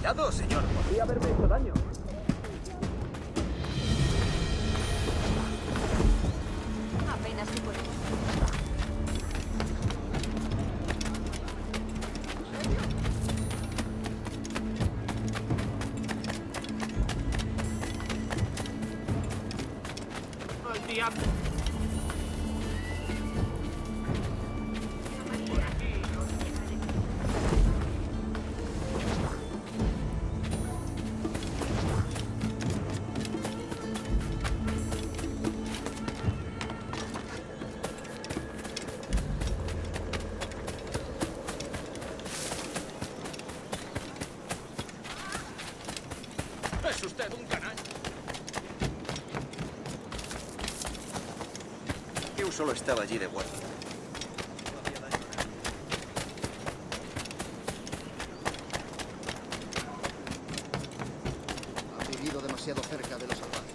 Cuidado, señor. Podría haberme hecho daño. Apenas si puedo. ¡Al diablo! ¡Es usted un canalla! Yo solo estaba allí de guardia. Ha vivido demasiado cerca de los salvajes.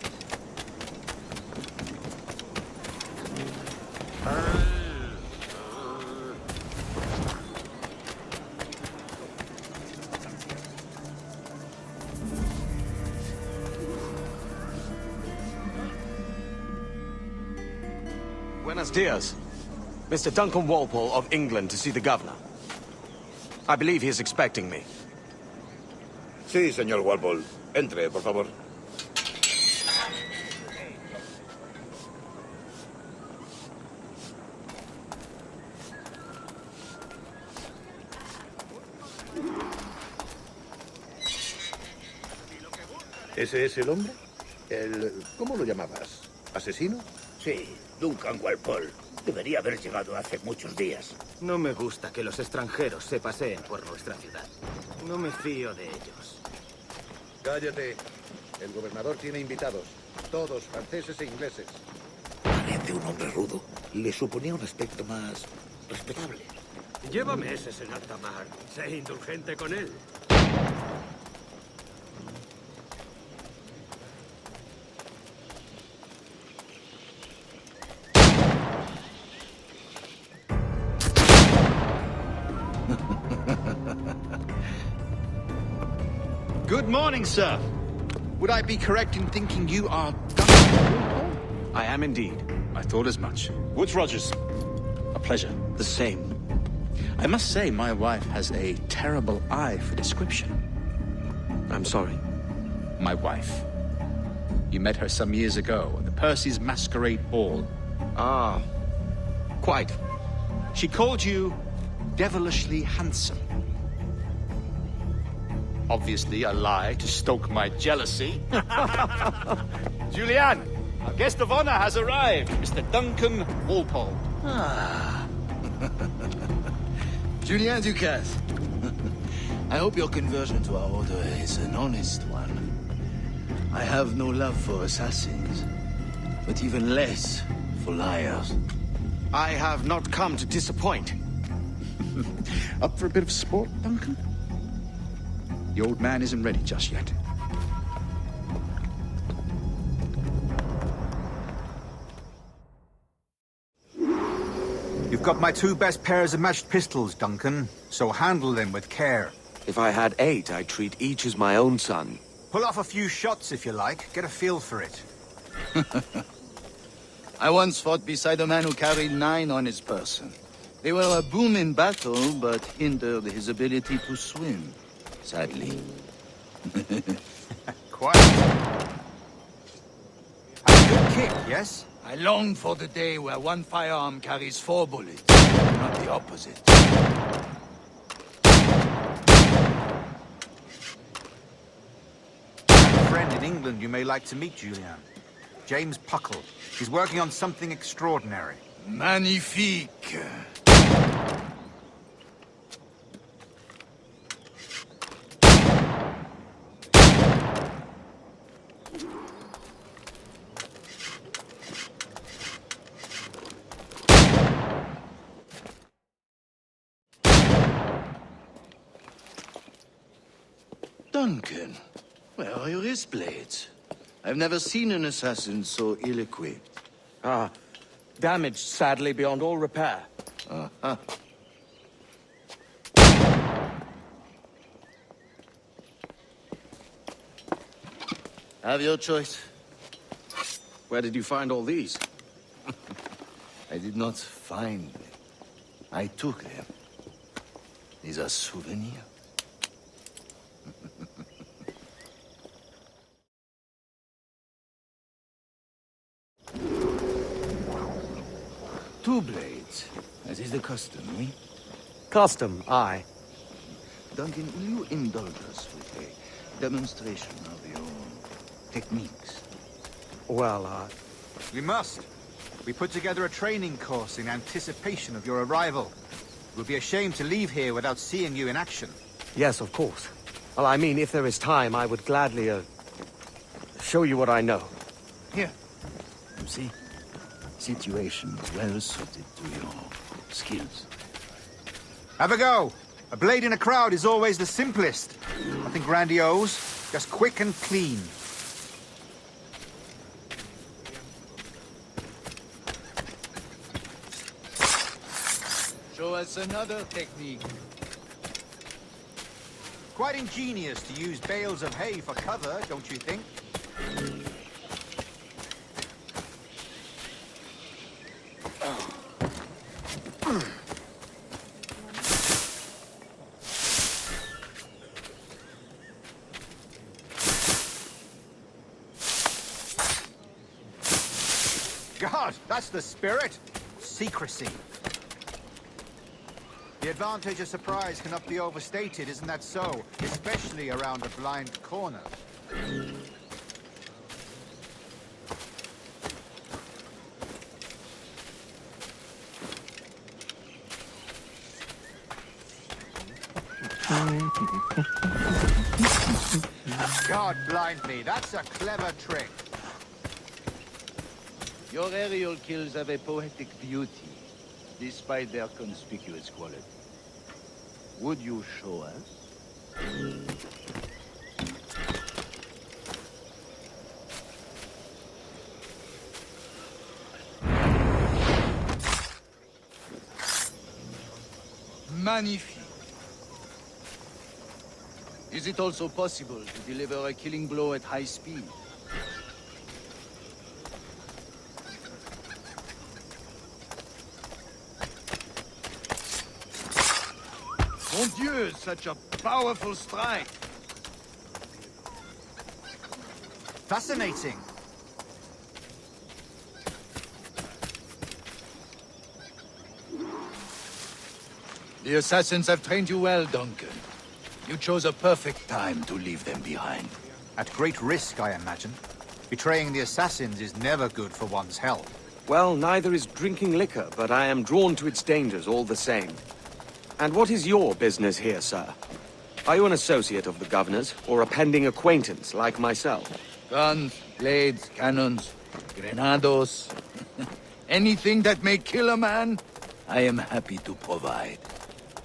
Buenos dias. Mr. Duncan Walpole of England to see the governor. I believe he is expecting me. Sí, señor Walpole. Entre, por favor. ¿Ese es el hombre? ¿Cómo lo llamabas? ¿Asesino? Sí, Duncan Walpole. Debería haber llegado hace muchos días. No me gusta que los extranjeros se paseen por nuestra ciudad. No me fío de ellos. Cállate. El gobernador tiene invitados. Todos franceses e ingleses. Parece un hombre rudo. Le suponía un aspecto más respetable. Lleva meses en alta mar. Sé indulgente con él. Good morning, sir. Would I be correct in thinking you are Duncan? I am indeed. I thought as much. Woods Rogers. A pleasure. The same. I must say, my wife has a terrible eye for description. I'm sorry. My wife. You met her some years ago at the Percy's Masquerade Ball. Ah, quite. She called you devilishly handsome. Obviously a lie to stoke my jealousy. Julianne, our guest of honor has arrived, Mr. Duncan Walpole. Ah. Julien Ducasse. I hope your conversion to our order is an honest one. I have no love for assassins, but even less for liars. I have not come to disappoint. Up for a bit of sport, Duncan? The old man isn't ready just yet. You've got my two best pairs of matched pistols, Duncan, so handle them with care. If I had 8, I'd treat each as my own son. Pull off a few shots if you like. Get a feel for it. I once fought beside a man who carried 9 on his person. They were a boon in battle, but hindered his ability to swim, sadly. Quite. A good kick, yes? I long for the day where one firearm carries 4 bullets, not the opposite. A friend in England you may like to meet, Julian. James Puckle. He's working on something extraordinary. Magnifique! Duncan, where are your wrist blades? I've never seen an assassin so ill-equipped. Ah, damaged sadly beyond all repair. Uh-huh. Have your choice. Where did you find all these? I did not find them. I took them. These are souvenirs. Two blades, as is the custom, oui? Custom, aye. Duncan, will you indulge us with a demonstration of your techniques? Well, We must. We put together a training course in anticipation of your arrival. It would be a shame to leave here without seeing you in action. yes, of course. Well, I mean, if there is time, I would gladly, show you what I know. Here. You see? Situation well suited to your skills. Have a go. A blade in a crowd is always the simplest. Nothing grandiose, just quick and clean. Show us another technique. Quite ingenious to use bales of hay for cover, don't you think? God, that's the spirit. Secrecy. The advantage of surprise cannot be overstated, isn't that so? Especially around a blind corner. God blind me, that's a clever trick. Your aerial kills have a poetic beauty, despite their conspicuous quality. Would you show us? Magnifique. Is it also possible to deliver a killing blow at high speed? Mon Dieu, such a powerful strike! Fascinating. The assassins have trained you well, Duncan. You chose a perfect time to leave them behind. At great risk, I imagine. Betraying the assassins is never good for one's health. Well, neither is drinking liquor, but I am drawn to its dangers all the same. And what is your business here, sir? Are you an associate of the governor's, or a pending acquaintance like myself? Guns, blades, cannons, grenados. Anything that may kill a man, I am happy to provide.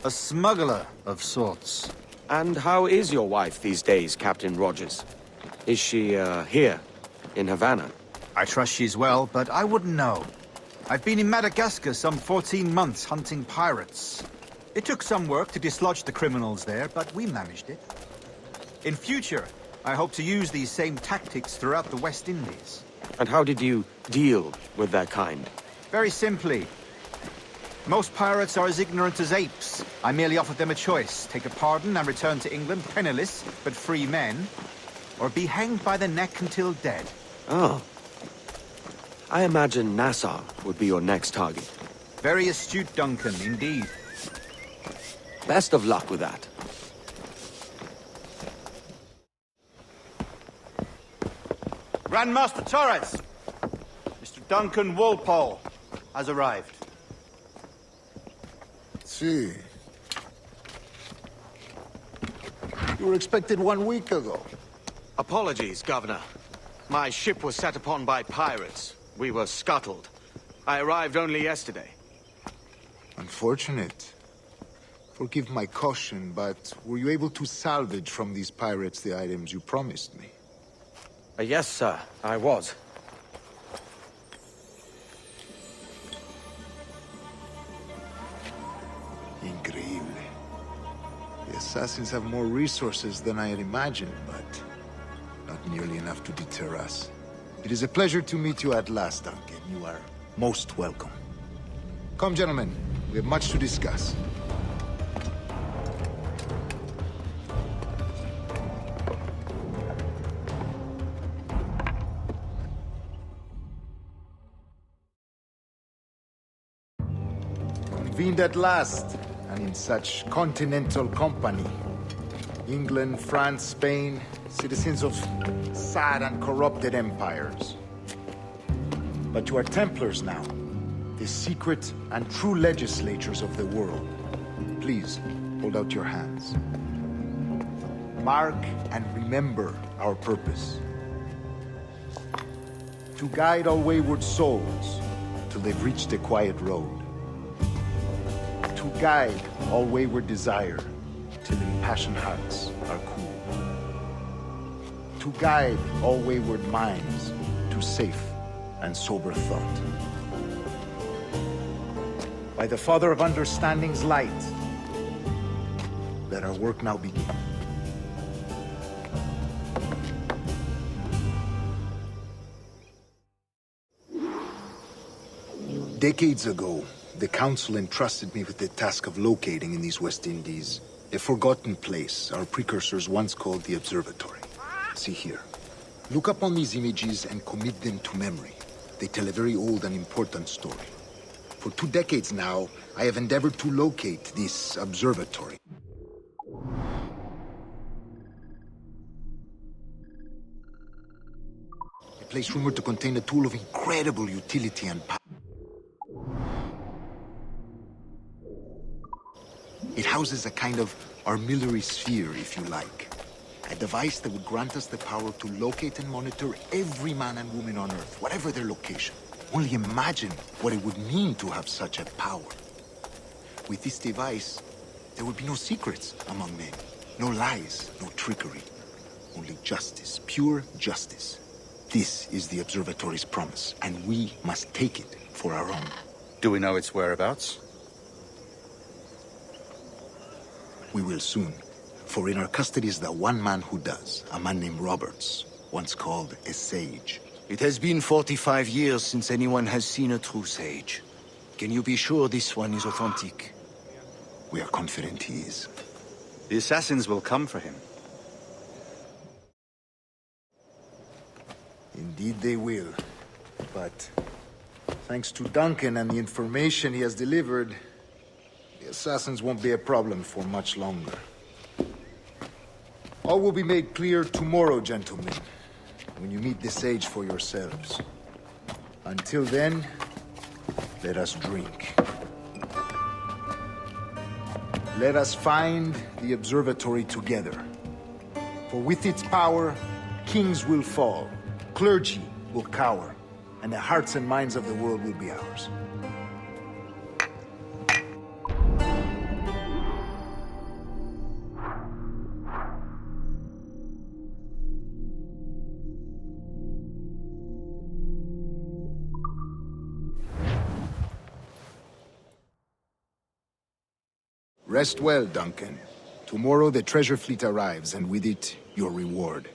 A smuggler of sorts. And how is your wife these days, Captain Rogers? Is she, here, in Havana? I trust she's well, but I wouldn't know. I've been in Madagascar some 14 months hunting pirates. It took some work to dislodge the criminals there, but we managed it. In future, I hope to use these same tactics throughout the West Indies. And how did you deal with that kind? Very simply. Most pirates are as ignorant as apes. I merely offered them a choice. Take a pardon and return to England penniless, but free men. Or be hanged by the neck until dead. Oh. I imagine Nassau would be your next target. Very astute, Duncan, indeed. Best of luck with that. Grandmaster Torres! Mr. Duncan Walpole has arrived. See. You were expected 1 week ago. Apologies, Governor. My ship was set upon by pirates. We were scuttled. I arrived only yesterday. Unfortunate. Forgive my caution, but were you able to salvage from these pirates the items you promised me? Yes, sir, I was. Increíble. The assassins have more resources than I had imagined, but not nearly enough to deter us. It is a pleasure to meet you at last, Duncan. You are most welcome. Come, gentlemen. We have much to discuss. Convened at last, and in such continental company. England, France, Spain, citizens of sad and corrupted empires. But you are Templars now, the secret and true legislators of the world. Please, hold out your hands. Mark and remember our purpose. To guide all wayward souls till they've reached a quiet road. To guide all wayward desire till impassioned hearts are cool. To guide all wayward minds to safe and sober thought. By the Father of Understanding's light, let our work now begin. Decades ago, the Council entrusted me with the task of locating in these West Indies a forgotten place our precursors once called the Observatory. See here. Look upon these images and commit them to memory. They tell a very old and important story. For 2 decades now, I have endeavored to locate this observatory. A place rumored to contain a tool of incredible utility and power. It houses a kind of armillary sphere, if you like. A device that would grant us the power to locate and monitor every man and woman on Earth, whatever their location. Only imagine what it would mean to have such a power. With this device, there would be no secrets among men. No lies, no trickery. Only justice, pure justice. This is the Observatory's promise, and we must take it for our own. Do we know its whereabouts? We will soon. For in our custody is the one man who does, a man named Roberts, once called a sage. It has been 45 years since anyone has seen a true sage. Can you be sure this one is authentic? We are confident he is. The assassins will come for him. Indeed they will. But thanks to Duncan and the information he has delivered, the assassins won't be a problem for much longer. All will be made clear tomorrow, gentlemen, when you meet the sage for yourselves. Until then, let us drink. Let us find the observatory together. For with its power, kings will fall, clergy will cower, and the hearts and minds of the world will be ours. Rest well, Duncan. Tomorrow the treasure fleet arrives, and with it, your reward.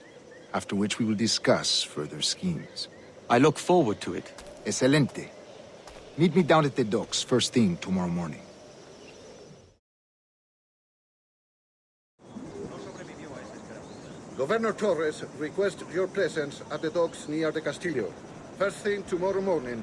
After which we will discuss further schemes. I look forward to it. Excelente. Meet me down at the docks first thing tomorrow morning. Governor Torres requests your presence at the docks near the Castillo. First thing tomorrow morning.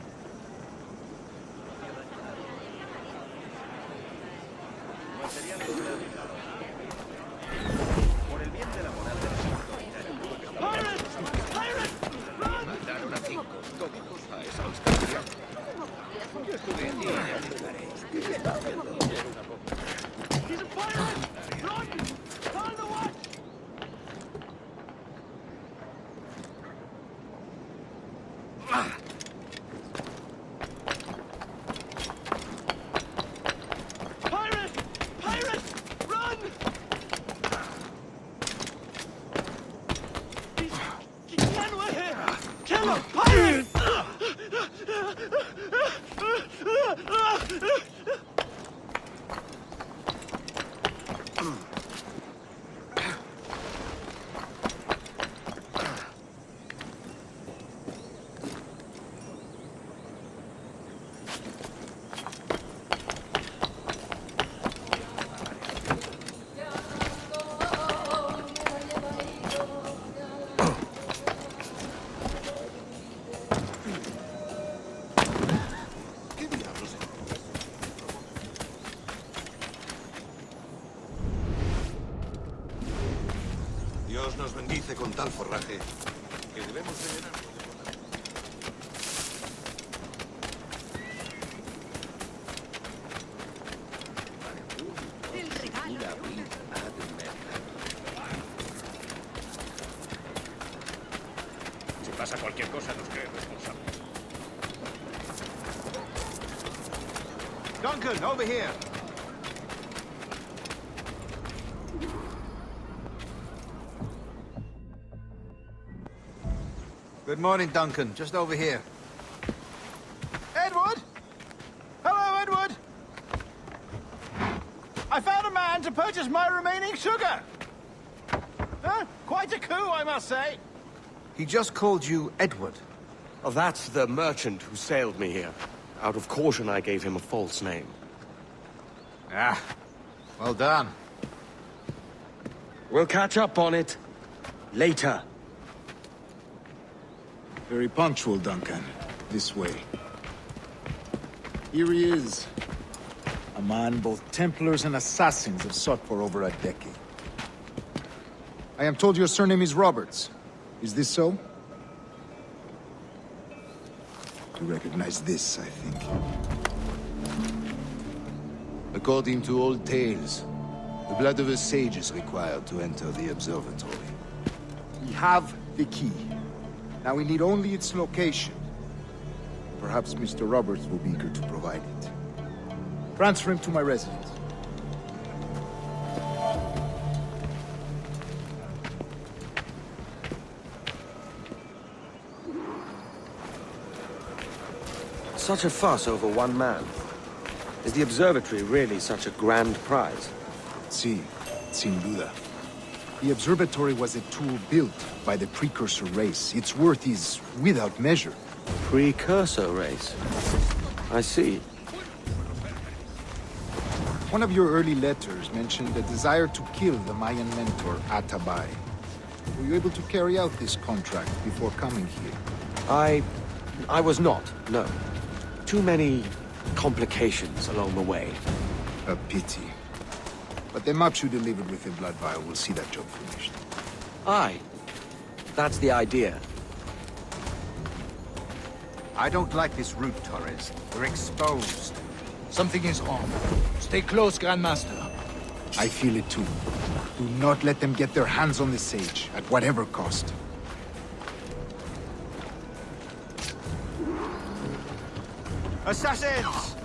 Dice con tal forraje que debemos de llenar. Si pasa cualquier cosa, nos cree responsables. Duncan, over here. Good morning, Duncan. Just over here. Edward? Hello, Edward! I found a man to purchase my remaining sugar! Quite a coup, I must say. He just called you Edward. Oh, that's the merchant who sailed me here. Out of caution, I gave him a false name. Ah, well done. We'll catch up on it later. Very punctual, Duncan. This way. Here he is. A man both Templars and Assassins have sought for over a decade. I am told your surname is Roberts. Is this so? You recognize this, I think. According to old tales, the blood of a sage is required to enter the observatory. We have the key. Now we need only its location. Perhaps Mr. Roberts will be eager to provide it. Transfer him to my residence. Such a fuss over one man. Is the observatory really such a grand prize? Sí, sin duda. The observatory was a tool built by the precursor race. Its worth is without measure. Precursor race? I see. One of your early letters mentioned a desire to kill the Mayan mentor, Atabay. Were you able to carry out this contract before coming here? I was not, no. Too many complications along the way. A pity. But the maps you delivered with the blood vial will see that job finished. Aye. That's the idea. I don't like this route, Torres. We're exposed. Something is wrong. Stay close, Grandmaster. I feel it too. Do not let them get their hands on the sage, at whatever cost. Assassins!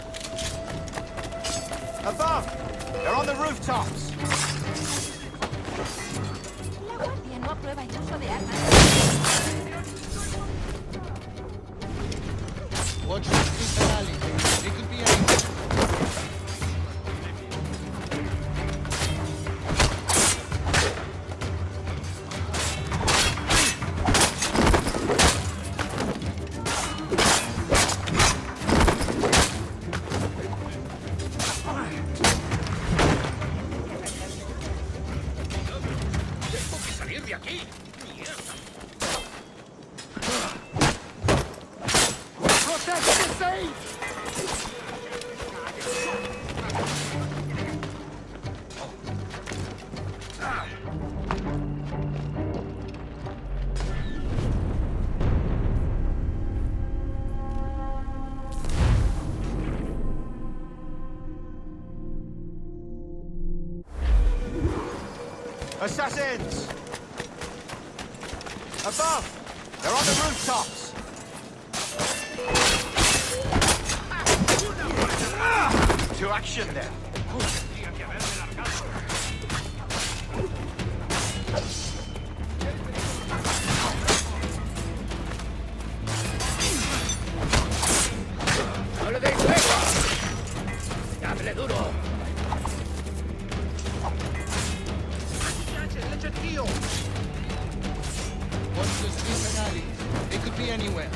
Above! They're on the rooftops! La guardia no aprueba el uso de armas. Watch the street alley. They could be anywhere. Assassins! Above! They're on the rooftops! To action there! ¡No le deis tregua! ¡Dable duro! Watch the street alley. They could be anywhere.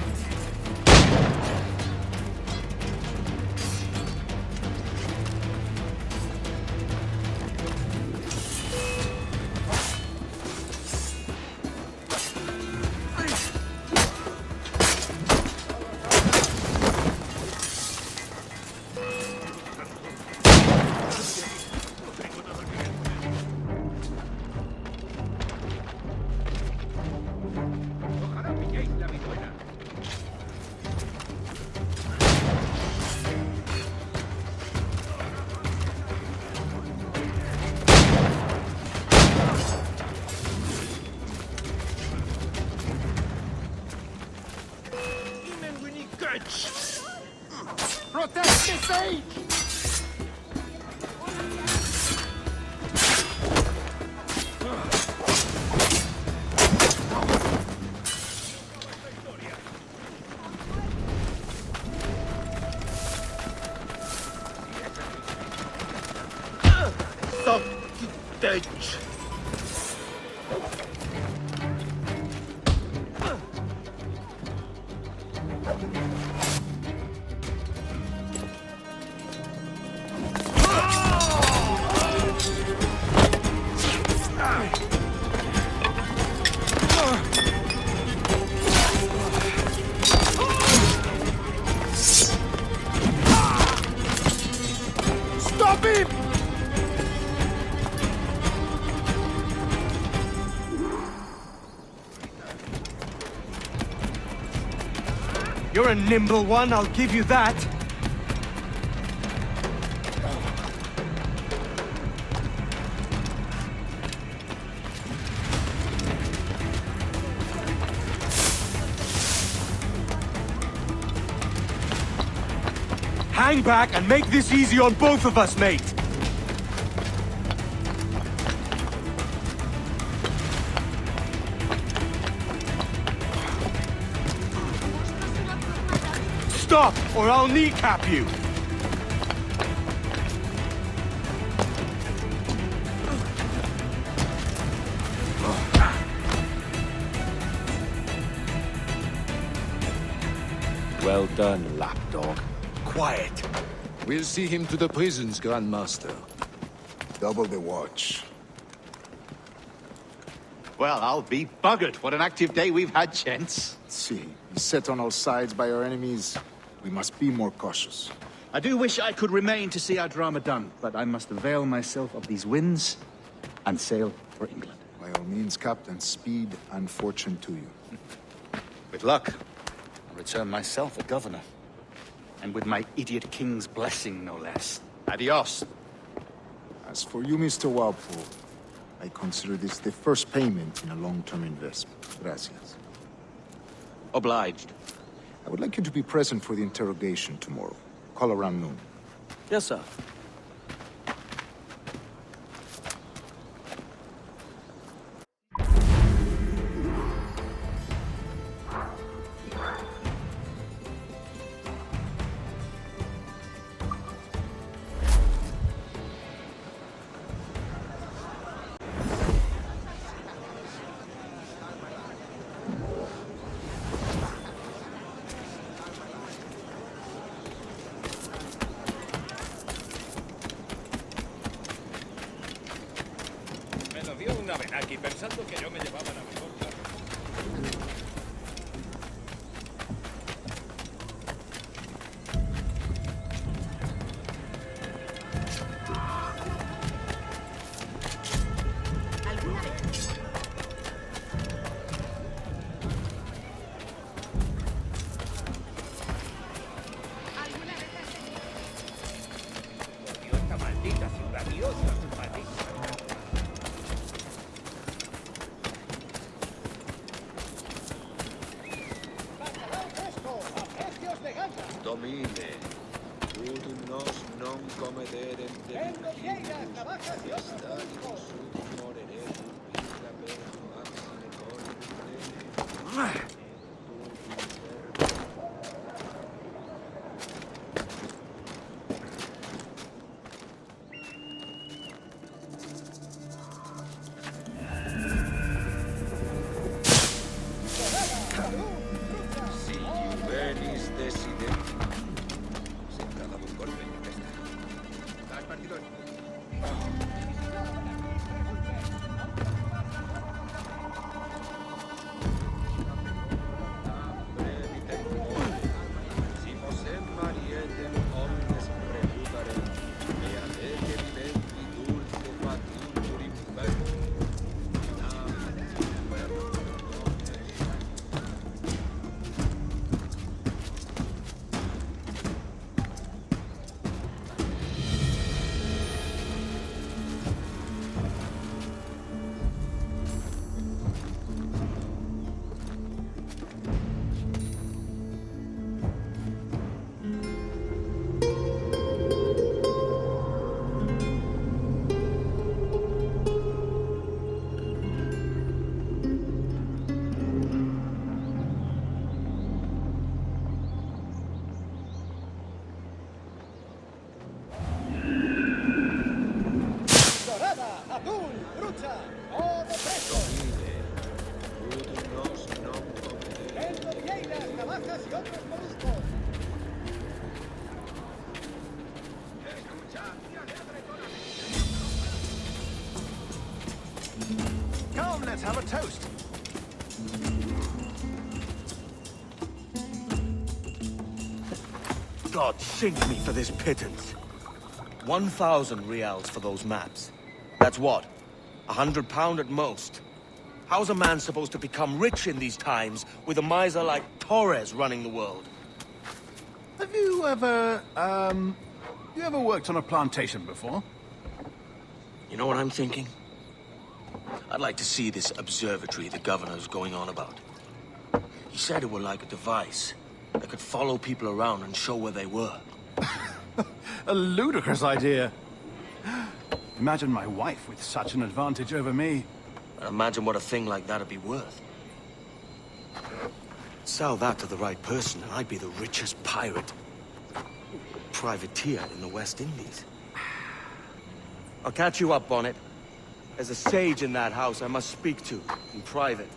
of the ditch. Stop him! You're a nimble one, I'll give you that. Hang back and make this easy on both of us, mate! Stop, or I'll kneecap you! Well done, lapdog. Quiet. We'll see him to the prisons, Grandmaster. Double the watch. Well, I'll be buggered. What an active day we've had, gents. See, set on all sides by our enemies. We must be more cautious. I do wish I could remain to see our drama done, but I must avail myself of these winds and sail for England. By all means, Captain, speed and fortune to you. With luck, I'll return myself a governor. And with my idiot king's blessing, no less. Adios. As for you, Mr. Walpole, I consider this the first payment in a long-term investment. Gracias. Obliged. I would like you to be present for the interrogation tomorrow. Call around noon. Yes, sir. Aquí pensando que yo me llevaba la mejor clase. Esta maldita ciudad, Dios, maldita. Domine, ut nos non comederem delictibus, estadibus ut moreretum vita per maxime cordine. Si juvenis decidem. Sentada un golpe en la testa. ¿Has partido? Si posem marietem omnes reputarem, ea lege viventi dulce facitur inferno. Come, let's have a toast. God sink me for this pittance. 1,000 reals for those maps. That's what? £100 at most. How's a man supposed to become rich in these times with a miser like Torres running the world? Have you ever, worked on a plantation before? You know what I'm thinking? I'd like to see this observatory the governor's going on about. He said it were like a device that could follow people around and show where they were. A ludicrous idea. Imagine my wife with such an advantage over me. And imagine what a thing like that'd be worth. Sell that to the right person and I'd be the richest pirate. Privateer in the West Indies. I'll catch you up, Bonnet. There's a sage in that house I must speak to, in private.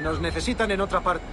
Nos necesitan en otra parte.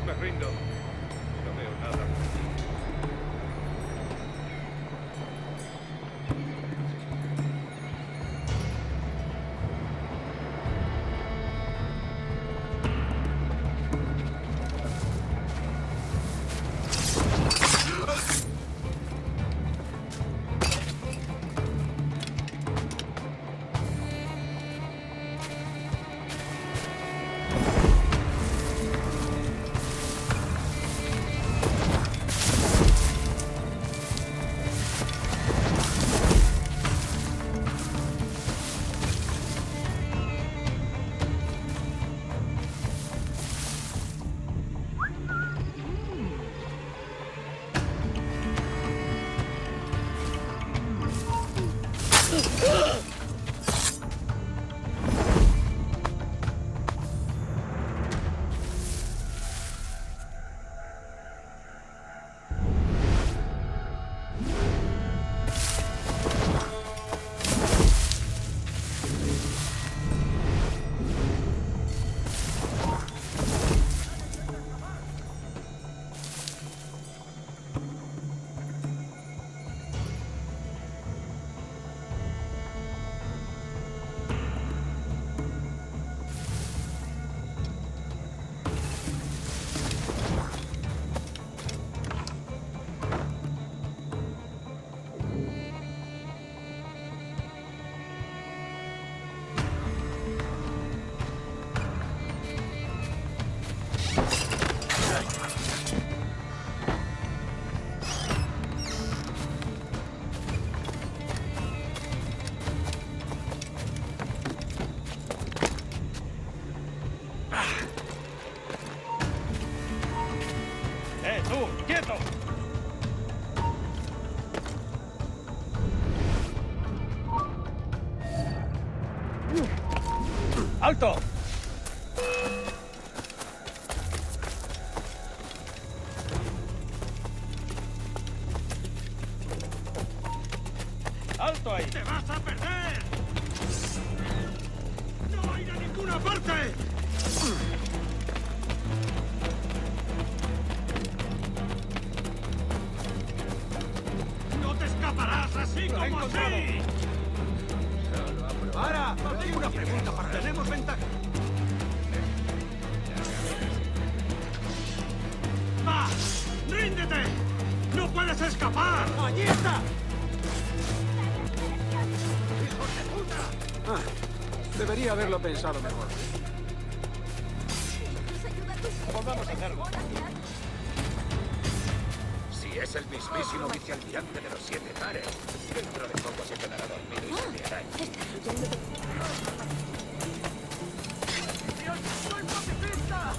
Me rindo. No veo nada. ¡Tú! ¡Quieto! ¡Alto! ¡Alto ahí! ¡Te vas a perder! ¡No va a ir a ninguna parte! ¡No te escaparás así como así! ¡Para! Tengo una pregunta para... Tenemos ventaja. ¡Va! ¡Ríndete! ¡No puedes escapar! ¡Allí está! ¡Hijos de puta! Debería haberlo pensado mejor. Podamos hacerlo. Si es el mismísimo vicealmirante de los 7 mares, dentro de poco se quedará dormido y se liará. ¡Dios, soy pacifista!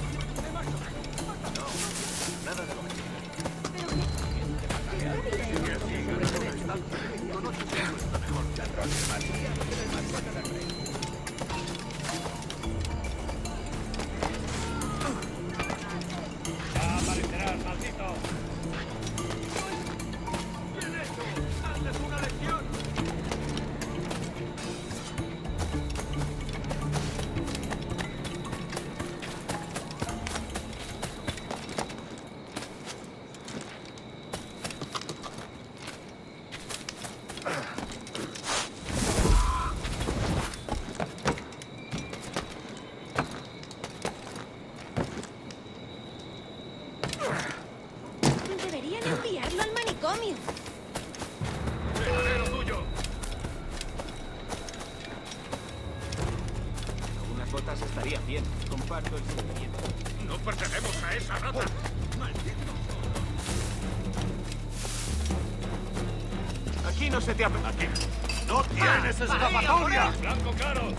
No, nada de lo que ¡Aparecerás, maldito! ¡Bien hecho! ¡Hazles una lección! buscando el seguimiento. No pertenecemos a esa raza. ¡Maldito! Aquí no se te ha... Aquí. ¡No tienes escapatoria! ¡Blanco claro!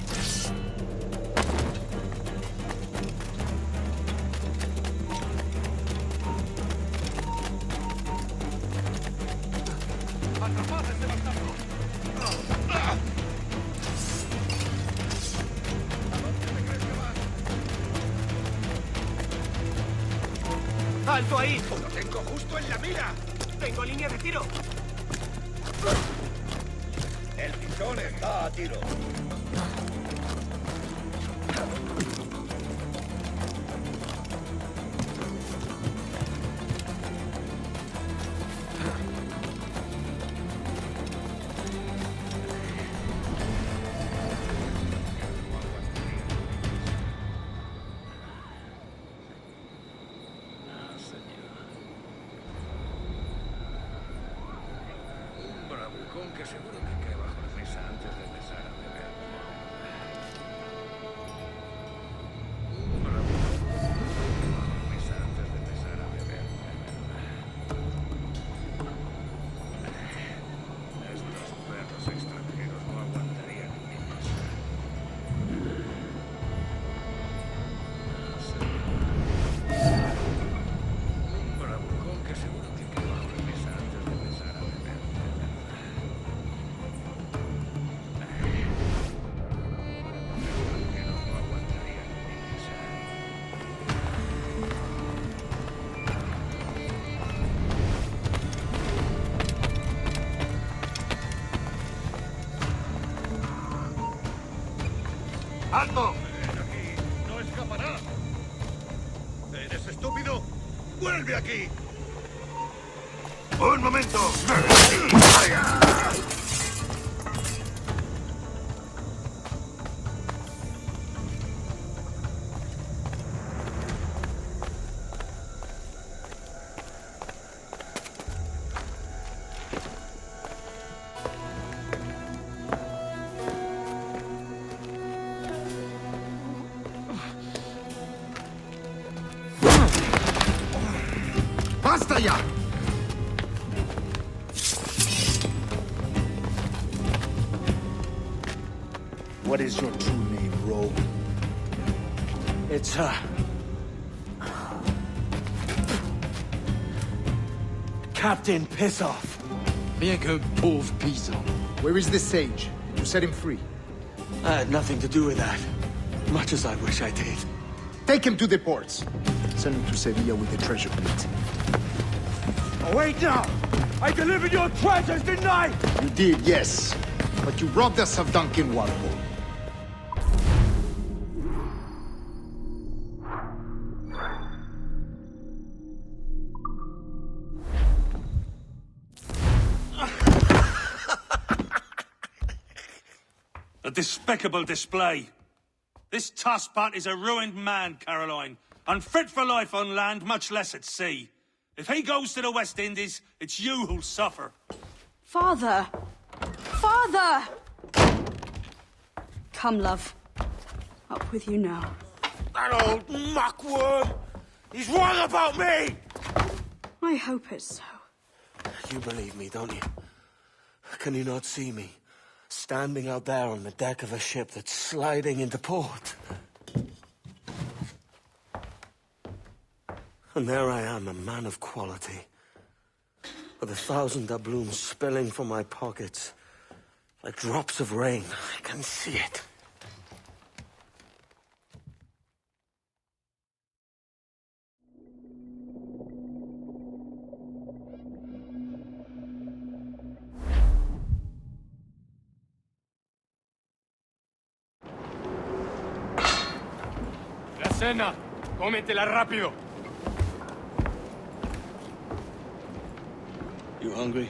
¡Atrapad a ese bastardo! ¿A dónde te crees que vas? ¡Alto ahí! ¡Lo tengo justo en la mira! ¡Tengo línea de tiro! El pichón está a tiro. Un bravucón que seguro que cae bajo la mesa antes de empezar a beber. Un bravucón que cae bajo la mesa antes de empezar a beber. Estos perros extranjeros no aguantarían en mi mesa. Un bravucón que seguro que cae bajo la mesa antes de empezar a beber. ¡Alto! ¡Ven aquí! ¡No escaparás! ¿Eres estúpido? ¡Vuelve aquí! ¡Un momento! ¡Basta ya! What is your true name, rogue? It's, Captain Piss Off. Bien que pauvre paysan. Where is the sage? Did you set him free? I had nothing to do with that. Much as I wish I did. Take him to the ports. Send him to Sevilla with the treasure plate. Oh, wait now! I delivered your treasures, didn't I? You did, yes. But you robbed us of Duncan Walpole. A despicable display. This tosspot is a ruined man, Caroline. Unfit for life on land, much less at sea. If he goes to the West Indies, it's you who'll suffer. Father! Father! Come, love. Up with you now. That old muckworm! He's wrong about me! I hope it's so. You believe me, don't you? Can you not see me? Standing out there on the deck of a ship that's sliding into port. And there I am, a man of quality. With 1,000 doubloons spilling from my pockets. Like drops of rain. I can see it. La cena. Cómetela rápido. You hungry?